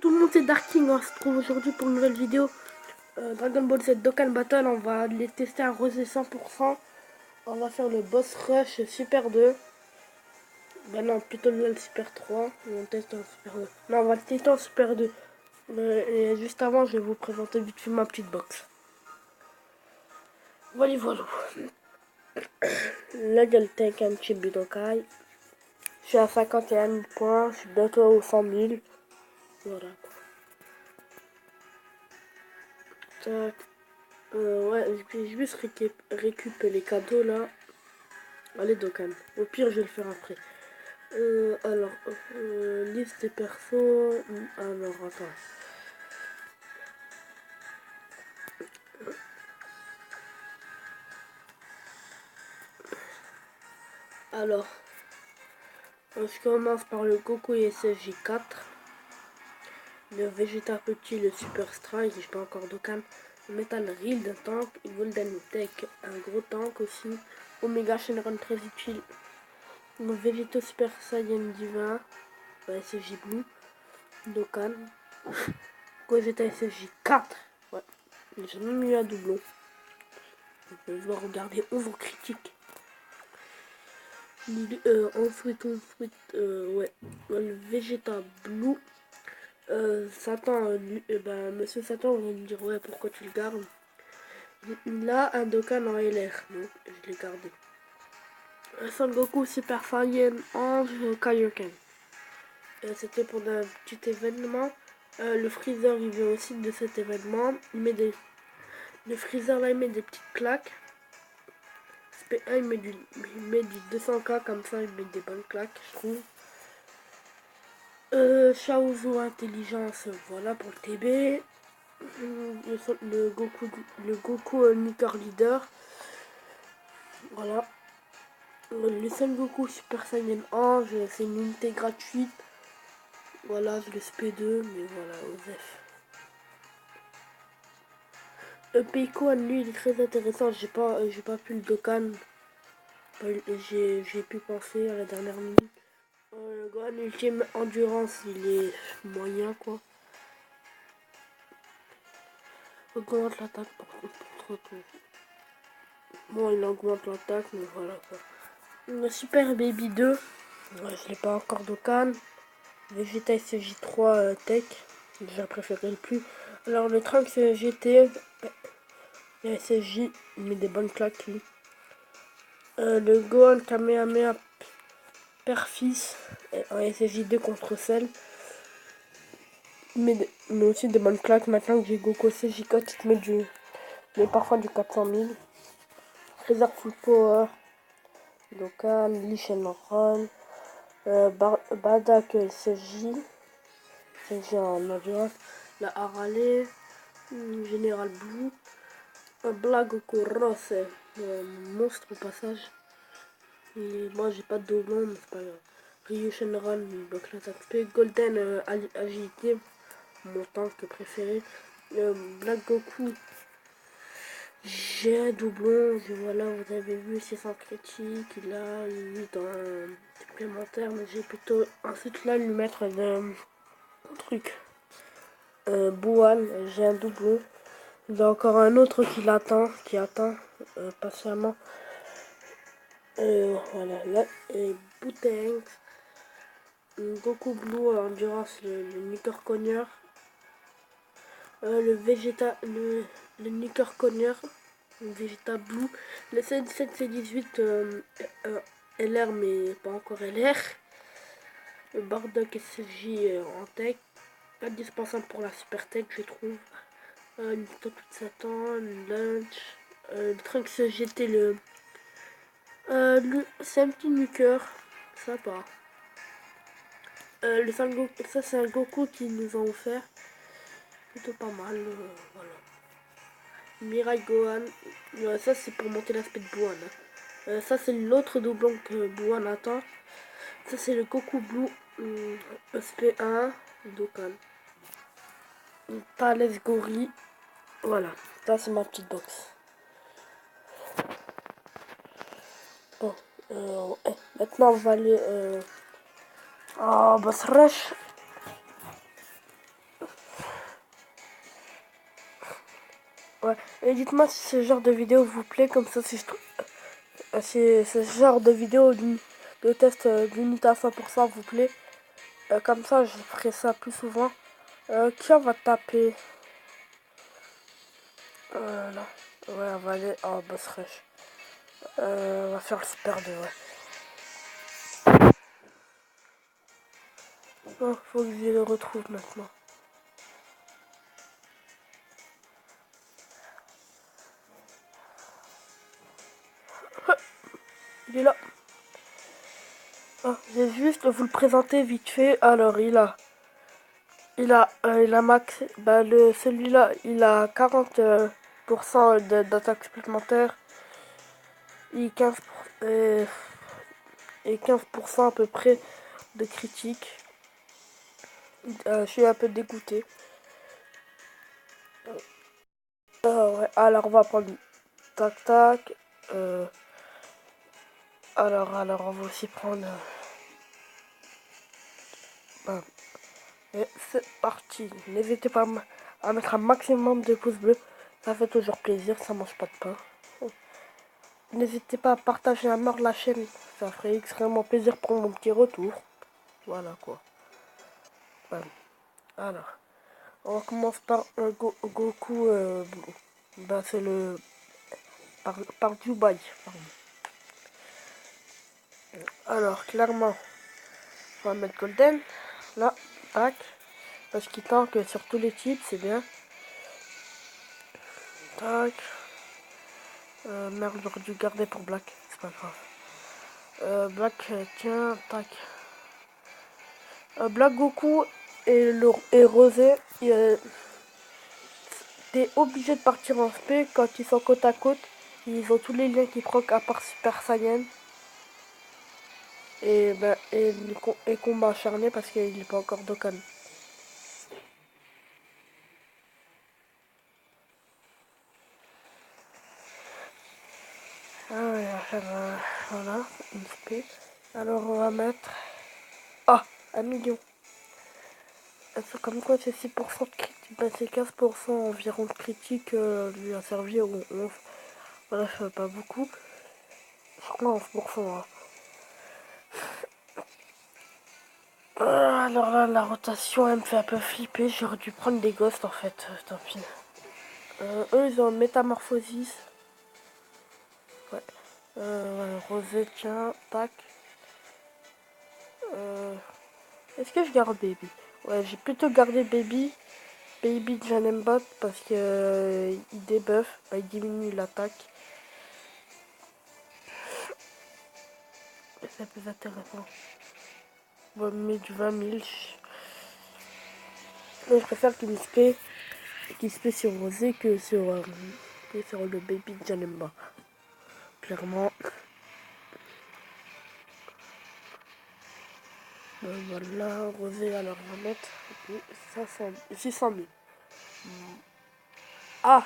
tout le monde, c'est Darking, on se retrouve aujourd'hui pour une nouvelle vidéo Dragon Ball Z Dokkan Battle. On va les tester à rosé 100%. On va faire le boss rush Super 2. Ben non, plutôt le Super 3. On teste en Super 2. Non, on va le tester en Super 2. Et juste avant, je vais vous présenter vite fait ma petite box. Voilà, voilà. Là, il y a le Tenkan Chibi Dokai. Je suis à 51 points, je suis bientôt aux 100 000. Voilà. Tac. Ouais, je vais juste récupérer les cadeaux là. Allez, Dokkan. Au pire, je vais le faire après. Alors, liste des persos. Alors, attends. Alors, je commence par le Goku SSJ 4. Le Vegeta Petit, le Super Strike, j'ai pas encore Dokkan. Le Metal Reel d'un tank. Golden Tech, un gros tank aussi. Omega Shenron très utile. Le Vegeta Super Saiyan Diva. SSJ Blue. Dokkan. Vegeta SSJ 4. Ouais. J'ai même eu un doublon. Je vais regarder ouvre critique. Ensuite, ouais. Le Vegeta Blue. Satan, Monsieur Satan, on va me dire, ouais, pourquoi tu le gardes? Il a un Dokkan en LR, donc je l'ai gardé. Son Goku Super Saiyan Ange Kaioken. C'était pour un petit événement. Le Freezer, il vient aussi de cet événement. Le Freezer, là, il met des petites claques. SP1, il met du 200k comme ça, il met des bonnes claques, je trouve. Chaozu Intelligence, voilà pour le TB. Le Goku Nuker Leader. Voilà. Le Son Goku Super Saiyan Ange, c'est une unité gratuite. Voilà, je le SP2, mais voilà, Osef. Peiko, lui, il est très intéressant. J'ai pas pu le Dokkan. J'ai pu penser à la dernière minute. Le Gohan Ultime Endurance, il est moyen quoi. Augmente l'attaque par contre. Bon, il augmente l'attaque, mais voilà quoi. Le Super Baby 2, ouais, je l'ai pas encore Dokkan. Vegeta SJ3 Tech, j'ai préféré le plus. Alors le Trunks GT, le SSJ, il met des bonnes claques lui. Le Gohan Kamehameha Père-Fils, en SSJ2 contre Cell. Mais aussi des bonnes claques. Maintenant que j'ai Goku SSJ4, il te met parfois du 400 000. Freezer Full Power, Dokkan, Lee Shenron, Badak SSJ, SSJ en endurance, la Harale, Général Blue, Black Goku Ross, monstre au passage. Et moi j'ai pas de doublon, mais c'est pas grave. Ryu Shenron, donc l'attaque SP, Golden Agilité, mon tank préféré. Black Goku, j'ai un doublon, voilà, vous avez vu, c'est sans critique, il a 8 en supplémentaire, mais j'ai plutôt ensuite là lui mettre un truc. Bouhan, j'ai un doublon. Il y a encore un autre qui attend patiemment. Voilà, là, et Bouteng, Goku Blue Endurance, le Nuker Cogneur. Le Vegeta, le Nuker Cogneur, le Vegeta Blue, le C17, C18 LR, mais pas encore LR. Le Bardock SSJ en tech, indispensable pour la super tech, je trouve. Le Top de Satan, le Lunch, le Trunks GT, c'est un petit Nuker, sympa. Le Sangoku, ça c'est un Goku qu'ils nous ont offert. Plutôt pas mal, voilà. Mirai Gohan, ça c'est pour monter l'aspect de Bouhan. Ça c'est l'autre doublon que Bouhan attend. Ça c'est le Goku Blue SP1 Dokkan. Thales Gori. Voilà, ça c'est ma petite box. Bon, maintenant on va aller boss rush. Ouais. Et dites-moi si ce genre de vidéo vous plaît, comme ça si je trouve... si ce genre de vidéo de test d'unité à 100% vous plaît. Comme ça, je ferai ça plus souvent. Qui on va taper là. Ouais, on va aller en boss rush. On va faire le super 2, ouais. Oh, faut que je le retrouve maintenant. Il est là. Oh, je vais juste vous le présenter vite fait. Alors, il a max, bah celui-là, il a 40% d'attaque supplémentaire et 15% à peu près de critique. Je suis un peu dégoûté. Ouais. Alors, on va prendre tac tac. Alors, on va aussi prendre. Bam. Et c'est parti. N'hésitez pas à mettre un maximum de pouces bleus. Ça fait toujours plaisir, ça mange pas de pain. N'hésitez pas à partager à mort la chaîne. Ça ferait extrêmement plaisir pour mon petit retour. Voilà quoi. Bam. Alors, on commence par un Goku. Bah, c'est le. Par Dubaï. Pardon. Alors, clairement, on va mettre Golden. Là, tac. Parce qu'il tank sur tous les types, c'est bien. Tac. Merde, j'aurais dû garder pour Black. C'est pas grave. Black, tiens, tac. Black Goku et Rosé, t'es obligé de partir en SP quand ils sont côte à côte. Ils ont tous les liens qui proc à part Super Saiyan. Et combat acharné parce qu'il n'est pas encore Dokkan. Ah ouais, on va faire voilà, une SP. Alors on va mettre. Ah, 1 million. C'est comme quoi c'est 6% de critique. Ben, c'est 15% environ de critique lui a servi au 11. Bref, pas beaucoup. Je crois 11%. Hein. Alors là, la rotation, elle me fait un peu flipper. J'aurais dû prendre des ghosts en fait. Tant pis. Eux, ils ont métamorphosis. Ouais. Rosé, tiens, tac. Est-ce que je garde Baby? Ouais, j'ai plutôt gardé Baby. Baby Janembot parce que il débuff, bah, il diminue l'attaque. C'est plus intéressant. On va mettre du 20 000. Mais je préfère qu'il se paie sur Rosé que sur le Baby Janemba. Clairement. Voilà, Rosé, alors on va mettre 600 000. Ah,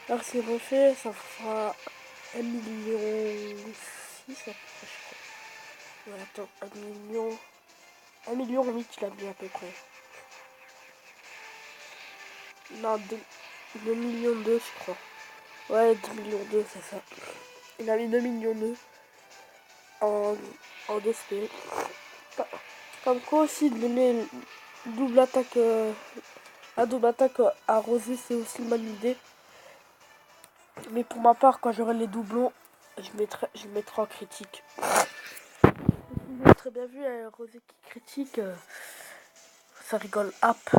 alors c'est refait, ça fera 1,6 million à peu près, je crois. Ouais, attends, 1,8 million il a mis à peu près. Non, 2 millions 2 je crois. Ouais, 2 millions 2 c'est ça. Il a mis 2 millions 2 en, en 2 SP. Comme quoi aussi, donner double attaque, la double attaque à Rosé, c'est aussi une bonne idée. Mais pour ma part, quand j'aurai les doublons, je mettrai en critique. Vous avez très bien vu, Rosé qui critique, ça rigole hop.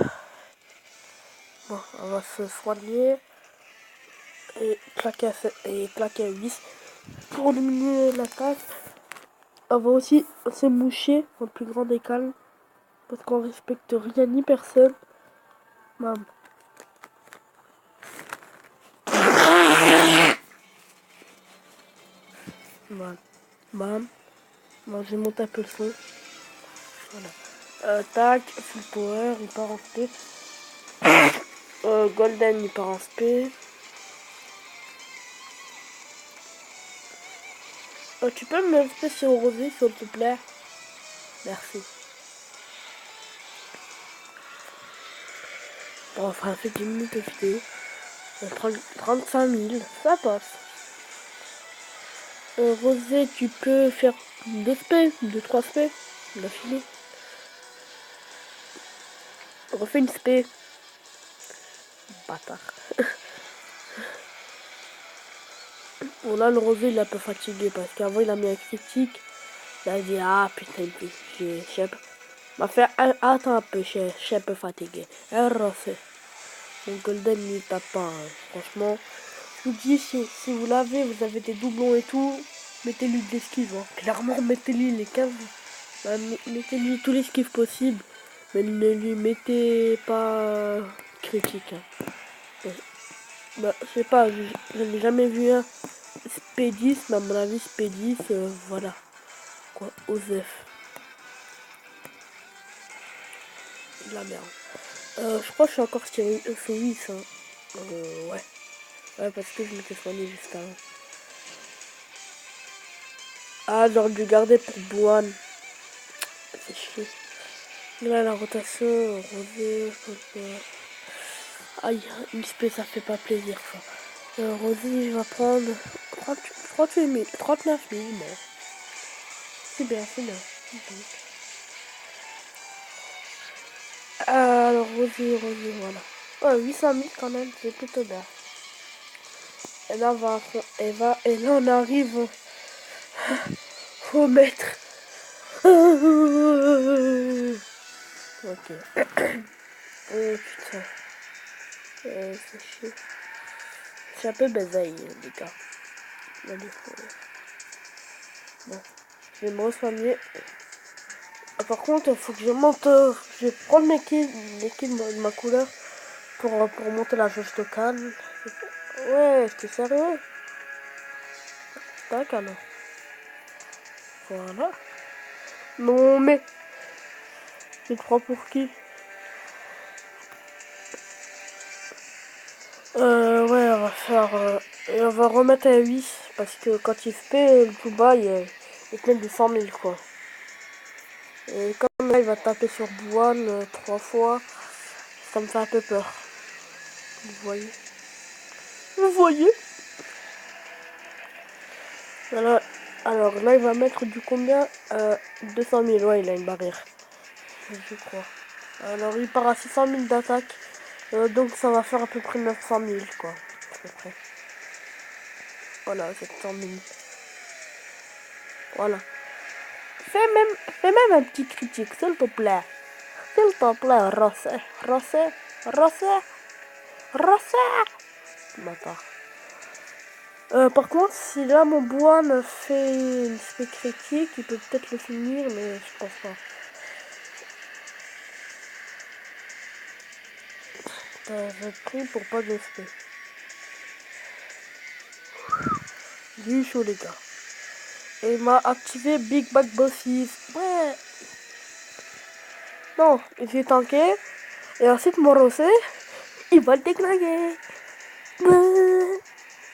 Bon, on va se soigner et claquer à 8 pour diminuer l'attaque. On va aussi se moucher en plus grand des calmes parce qu'on respecte rien ni personne. Mam. Voilà. Bam. Bon, je monte un peu le son. Voilà. Tac, full power, il part en SP. Golden, il part en SP. Tu peux me SP sur Rosé, s'il te plaît? Merci. Bon, on fera un peu 10 minutes de vidéo. 35 000, ça passe. Rosé, tu peux faire 2 spé, 2-3 spé, d'affilée. Refais une spé. Bâtard. Bon là le rosé il est un peu fatigué parce qu'avant il a mis un critique. Il a dit ah putain je sais pas. M'a fait attends un peu, je suis un peu fatigué. Un rosé. Mon golden il tape pas, hein. Franchement. Je vous dis si vous l'avez, vous avez des doublons et tout, mettez-lui de l'esquive. Hein. Clairement mettez-lui les 15. Bah, mettez-lui tous les esquives possibles. Mais ne lui mettez pas critique. Hein. Bah, je sais pas, je n'ai jamais vu un Spé10, mais à mon avis Spé10, voilà. Quoi, Osef. De la merde. Je crois que je suis encore sur FOX. Hein. Ouais. Ouais, parce que je m'étais soigné juste avant. Ah, j'aurais dû garder pour Bouane. C'est chier. Là, la rotation, rosé, aïe, une spé, ça fait pas plaisir, ça. Rosé, je vais prendre 38 000, 39 000, mais c'est bien, c'est bien. Alors, rosé, voilà. Ouais, 800 000 quand même, c'est plutôt bien. Et là, et là, on arrive au maître. Ok. Oh putain. C'est chiant. C'est un peu basaille, les gars. Bon, je vais me re-soigner. Ah, par contre, il faut que je monte. Je vais prendre mes kills de ma couleur pour monter la jauge de calme. Ouais, j'étais sérieux. Tac, alors. Voilà. Non, mais. Tu te prends pour qui? Ouais, on va faire. Et on va remettre à 8 parce que quand il fait le plus bas, il te met du 100 000 quoi. Et comme là, il va taper sur Douane 3 fois, ça me fait un peu peur. Vous voyez? Vous voyez? Alors là, il va mettre du combien 200 000, ouais, il a une barrière. Je crois. Alors, il part à 600 000 d'attaque. Donc, ça va faire à peu près 900 000, quoi. À peu près. Voilà, 700 000. Voilà. Fais même un petit critique, s'il te plaît. S'il te plaît, Rosé. Rosé. Rosé. Rosé. Bâtard. Par contre, si là mon bois me fait une spé critique, il peut peut-être le finir, mais je pense pas. J'ai pris pour pas de spé. J'ai eu chaud, les gars. Et il m'a activé Big Bad Bosses. Ouais. Non, j'ai tanké. Et ensuite, mon rosé, il va le déglinguer.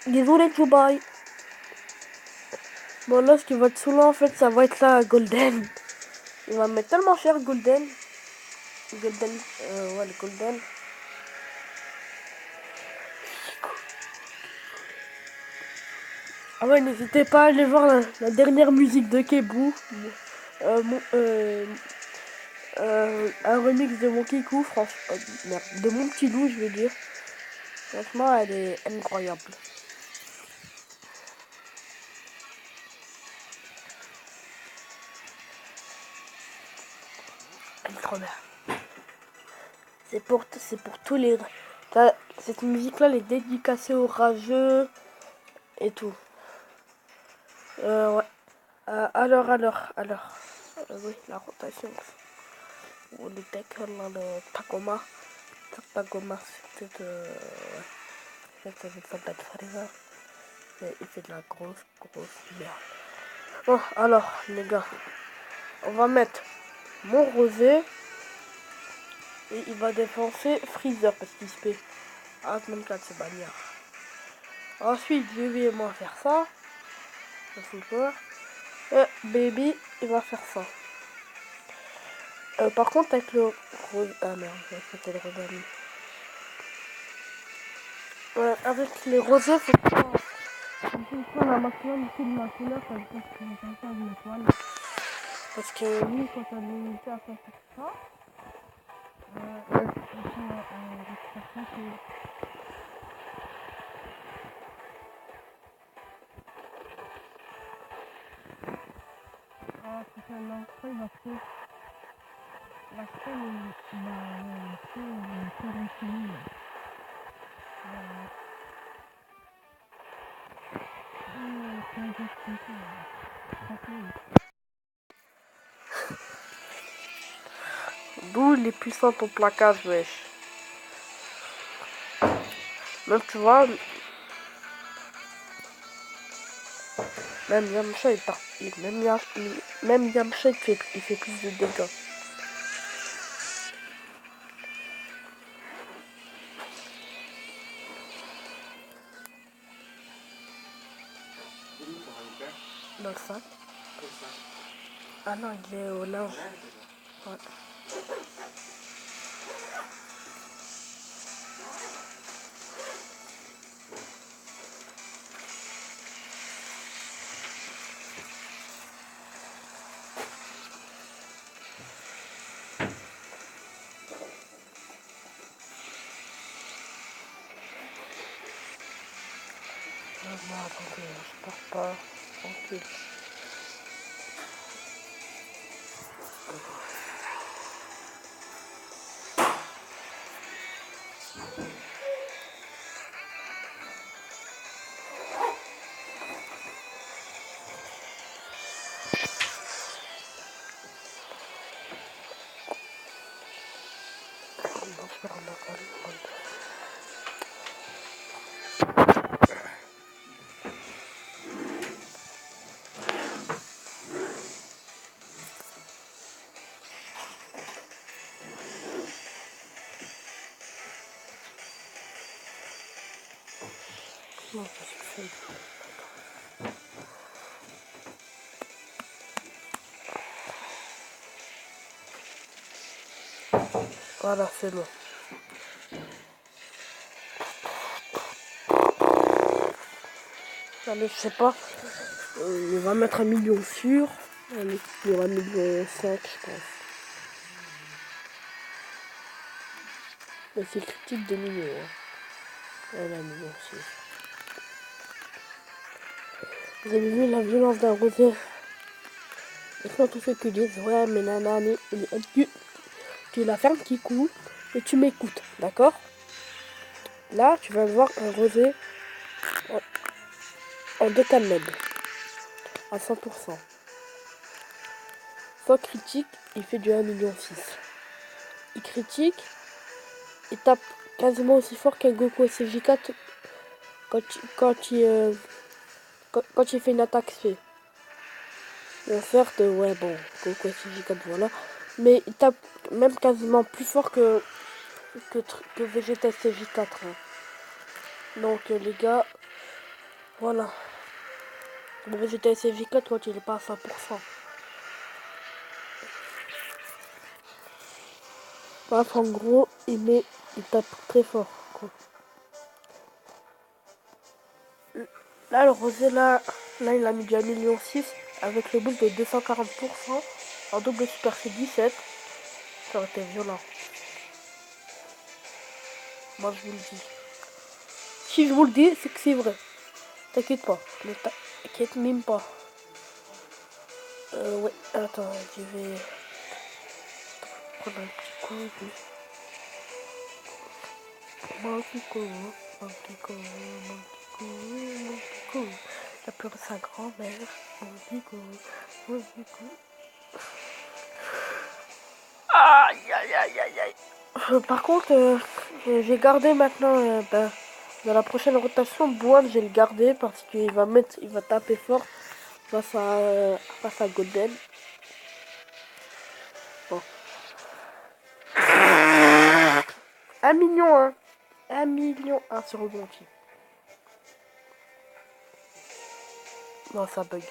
Désolé, Dubaï. Bon, là, ce qui va être saoulant, en fait, ça va être la Golden. Il va me mettre tellement cher, Golden. Golden, ouais, le Golden. Ah ouais, n'hésitez pas à aller voir la dernière musique de Kebou. Mon, un remix de mon Kikou, franchement, merde, de mon petit loup, je veux dire. Franchement, elle est incroyable. Elle est trop bien. C'est pour tous les. Cette musique-là, elle est dédicacée aux rageux et tout. Ouais. Alors. Oui, la rotation. Ou le deck, là, le Tacoma. Tacoma, c'est peut-être. Ouais. Ça veut pas être frère. Mais il fait de la grosse merde. Bon, alors, les gars. On va mettre mon rosé. Et il va défoncer Freezer parce qu'il se fait. Ah, 24, c'est bagnard. Ensuite, je vais moi faire ça. Ça fait peur. Et Baby, il va faire ça. Par contre, avec le rose. Ah merde, c'était le rose. Ouais, avec les rosés, faut prendre un maximum de la couleur parce que c'est ça de l'étoile. Parce que lui, quand on est limité à faire ça, c'est un enfant, il va faire la scène, d'où il est puissant ton placage, wesh. Même, tu vois, même Yamcha, même Yamcha, il fait plus de dégâts. Dans le sac. Ah non, il est au linge. Ouais. Non, attendez, je pars pas. Tranquille. Non, je vais remettre un livre. Non, ça suffit. Voilà, c'est bon. Allez, je sais pas. On va mettre 1 million sûr. Allez, il y aura 1,5 million, je pense. Mais c'est critique de millions. Hein. Voilà, 1,6 million. Vous avez vu la violence d'un rosé? Maintenant, tous ceux qui disent, ouais, mais nanani, tu la fermes qui coule et tu m'écoutes, d'accord? Là, tu vas voir un rosé en 2 cannelles, à 100%. Sans critique, il fait du 1,6 million. Il critique, il tape quasiment aussi fort qu'un Goku SJ4 quand il fait une attaque spé. Bon, certes, ouais, bon, Goku SJ4, voilà. Mais il tape même quasiment plus fort que Vegeta SJ4. Hein. Donc, les gars, voilà. Le Vegeta SJ4, quand il est pas à 100%. Bref, en gros, il tape très fort. Quoi. Là, le rosé, là, il a mis du 1,6 million avec le boost de 240% en double super C17. Ça aurait été violent. Moi, je vous le dis. Si je vous le dis, c'est que c'est vrai. T'inquiète pas. Ne t'inquiète même pas. Ouais. Attends, je vais prendre un petit coup. Mon petit coup. Mon petit coup. Mon petit coup. Mon petit coup. Il a pleuré sa grand-mère. Mon petit coup. Mon petit coup. Aïe, aïe, aïe, aïe, aïe. Par contre, j'ai gardé maintenant, dans la prochaine rotation, Boan, j'ai le gardé parce qu'il il va taper fort face à Golden. Bon. 1 million, hein. 1 million, sur rebondit. Non, ça bug.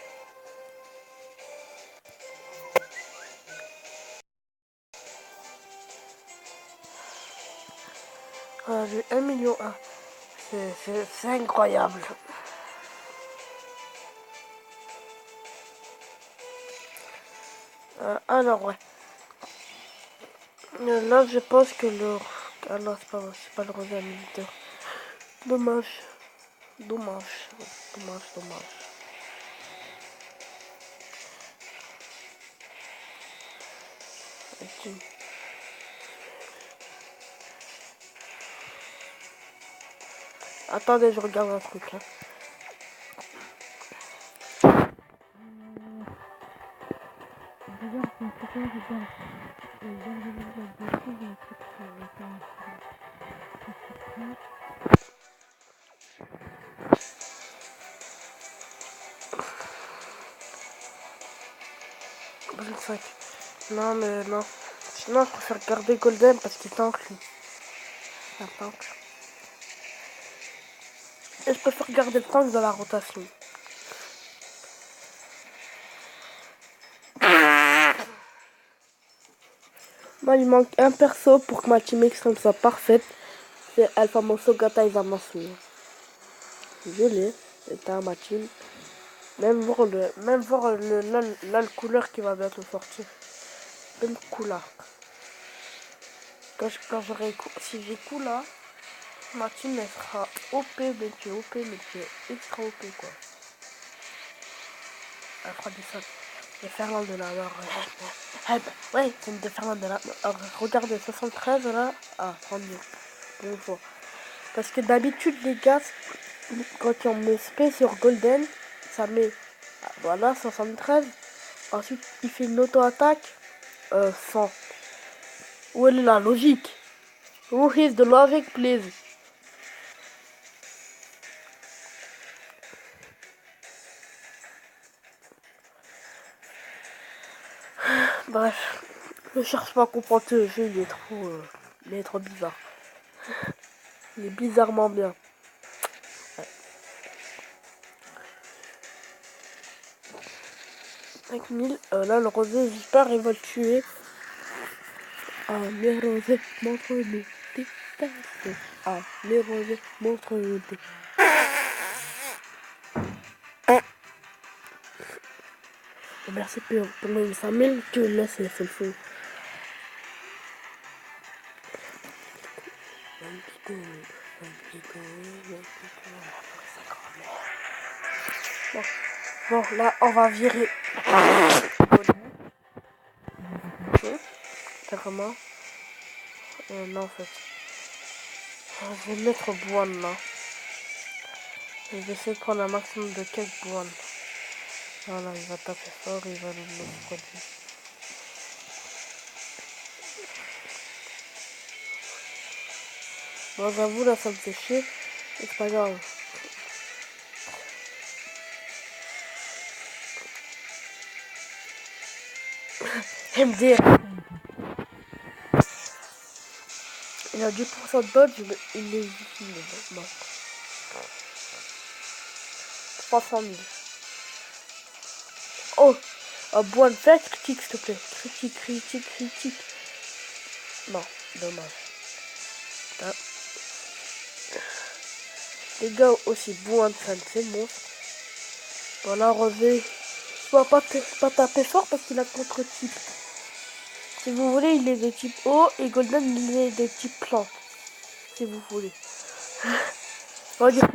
Voilà, j'ai 1 million. C'est incroyable. Alors ouais. Là je pense que le... Ah non c'est pas le revers militaire. Dommage. Dommage. Dommage, dommage. Ok. Attendez, je regarde un truc là. Non mais non. Sinon je préfère garder Golden parce qu'il tank lui. Un tank. Et je préfère garder le tank dans la rotation. Moi il manque un perso pour que ma team extrême soit parfaite. C'est Alpha Mosso Gata Izamasu. Je l'ai. C'est un ma team. Même voir le couleur qui va bientôt sortir. Même couleur. Quand j'aurai si j'ai Kula, ma team elle sera OP, mais tu es OP, mais tu es extra OP quoi. Elle fera du sol. Et Fernand de la mort. Ouais, c'est une de Fernand de la mort. Regardez, 73 là. Ah, 32. Bon fois. Parce que d'habitude, les gars, quand on met SP sur Golden, ça met. Ah, voilà, 73. Ensuite, il fait une auto-attaque. 100. Où est la logique? Who is the logic, please? Bref, ne cherche pas à comprendre ce jeu, il est trop bizarre. Il est bizarrement bien. Ouais. 5000, là le rosé, j'espère, il va le tuer. Ah, les rosés, montre-nous tes tasses. Ah, les rosés, montre-nous tes... Merci pour les 5000, tu le laisses, c'est le feu. Bon, là, on va virer. Carrément. Non, en fait. Je vais mettre Boine là. Je vais essayer de prendre un maximum de quelques Boine. Voilà, il va taper fort, il va nous produire. Bon, j'avoue, là, ça me fait chier. C'est pas grave. MDR. Il a 10% de dodge, mais il est difficile. Non. 300 000. Oh, Boine, fais critique, s'il te plaît. Critique, critique, critique. Non, dommage. Putain. Les gars aussi, Boine, c'est monstre. Voilà, relevé. Je ne vais pas taper fort parce qu'il a contre-type. Si vous voulez, il est de type eau et Golden, il est de type plante. Si vous voulez. On va dire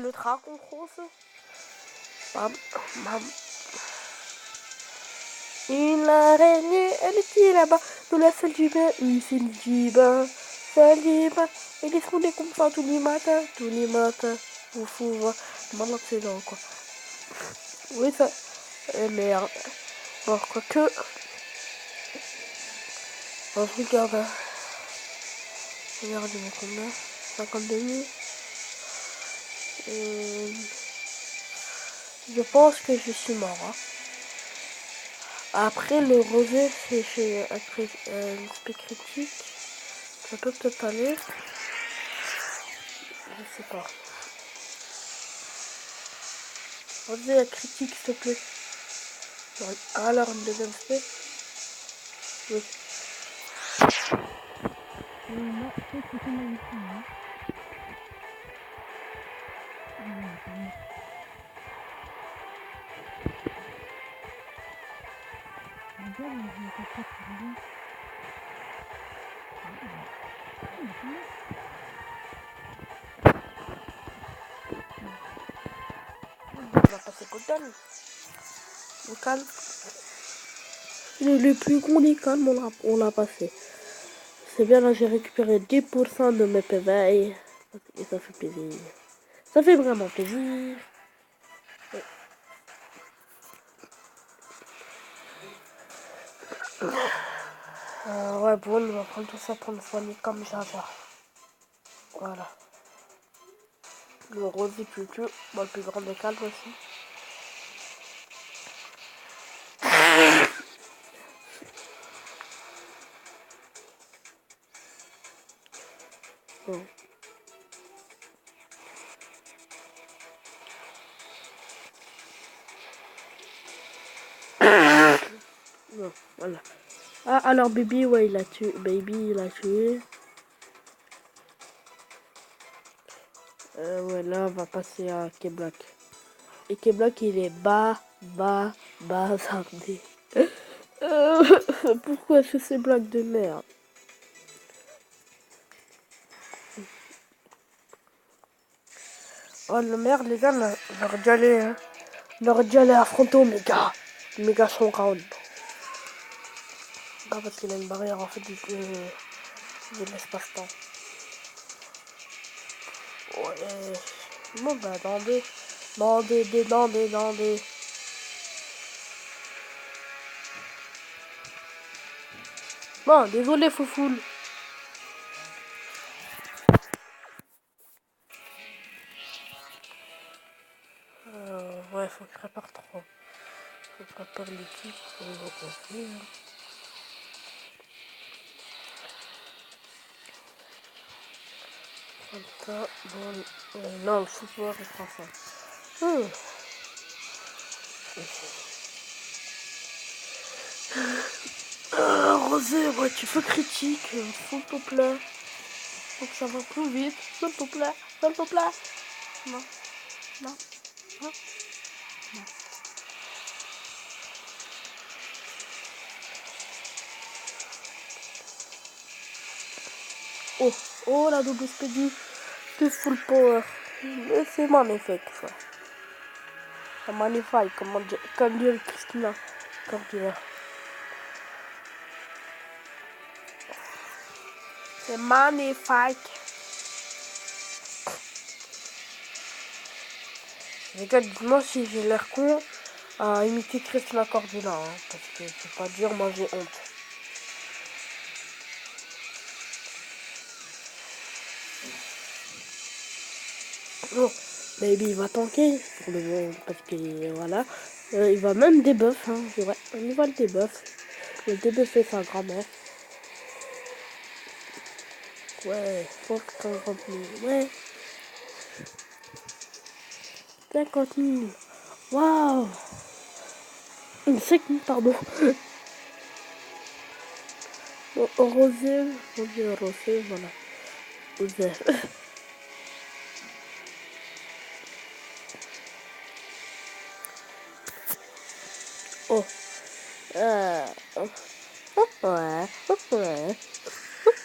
le dragon rose. Bam, bam. Une araignée, elle était là-bas, dans la salle du bain, oui, salle du bain, salle du bain. Et les fondés comme ça tous les matins. Vous fou, maintenant c'est dans quoi. Oui, ça. Merde. Bon, quoique. Bon, je regarde. Hein. Regarde, il y a combien 52 000. Je pense que je suis mort. Hein. Après, le rosé, c'est chez un aspect critique. Ça peut peut-être aller. Je sais pas. Rosé à critique, s'il te plaît. Alors, une deuxième aspect. Oui. Non, c'est magnifique. On va passer Golden. Le calme. Le plus gros des calmes, on l'a passé. C'est bien, là, j'ai récupéré 10% de mes PV. Et ça fait plaisir. Ça fait vraiment plaisir. Ouais, bon, on va prendre tout ça pour le soigner comme Java. Voilà. Le rose est plus que, bon, le plus grand des calmes aussi. Bon. Bon, voilà. Ah, alors Baby, ouais, il a tué. Baby, il a tué. Ouais, là, on va passer à Keblock. Et Keblock, il est bazardé. Pourquoi est-ce que c'est blague de merde? Oh, la merde, les gars, j'aurais dû aller affronter Omega son round. Ah, parce qu'il a une barrière, en fait, de l'espace-temps. Ouais. Bon, bah, attendez. Attendez. Bon, désolé, Foufoule. Ouais, faut que je prépare trop. Faut que je prépare l'équipe pour le reconstruire. Comme ça, bon. Non, le football, je prends ça. Rosé, ouais, tu peux critique, s'il te plaît. Faut que ça va plus vite, s'il te plaît. Non, non, non. Oh, la double speedy de full power. Mais c'est magnifique, ça. C'est magnifique, comme dit Christina Cordula. C'est magnifique. Les gars, dites-moi si j'ai l'air con à imiter Christina Cordula, hein, parce que c'est pas dur, moi j'ai honte. Oh, Baby, il va tanker pour le moment, parce que voilà. Il va même débuff, hein, ouais, il va le débuff. Le débuffer sa grand-mère. Ouais, faut qu'on remplit. Ouais, 50 000. Waouh! Une seconde, pardon. Rosé, voilà. Rosé. Oh. Euh, ouais, ouais,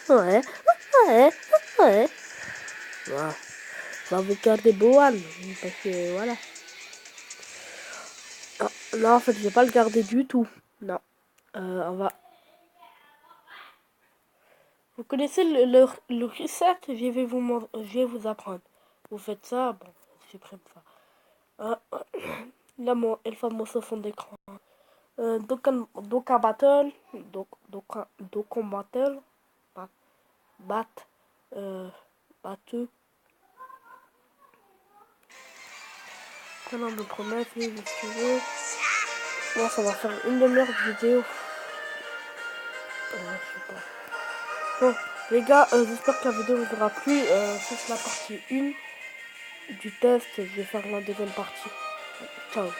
ouais, ouais, ouais. Voilà. On va vous garder Boan, parce que voilà. Non, non, en fait, je vais pas le garder du tout. Non. On va. Vous connaissez le reset? Je vais vous apprendre. Vous faites ça, bon, j'ai pris ça. Là, el famoso fond d'écran. Dokkan Battle, Dokkan Battle, Bat, Battle. Talent de promesse, si tu veux. Moi, ça va faire une demi-heure de vidéo. Je sais pas. Bon, les gars, j'espère que la vidéo vous aura plu. Ça, c'est la partie 1 du test. Je vais faire la deuxième partie. Ciao.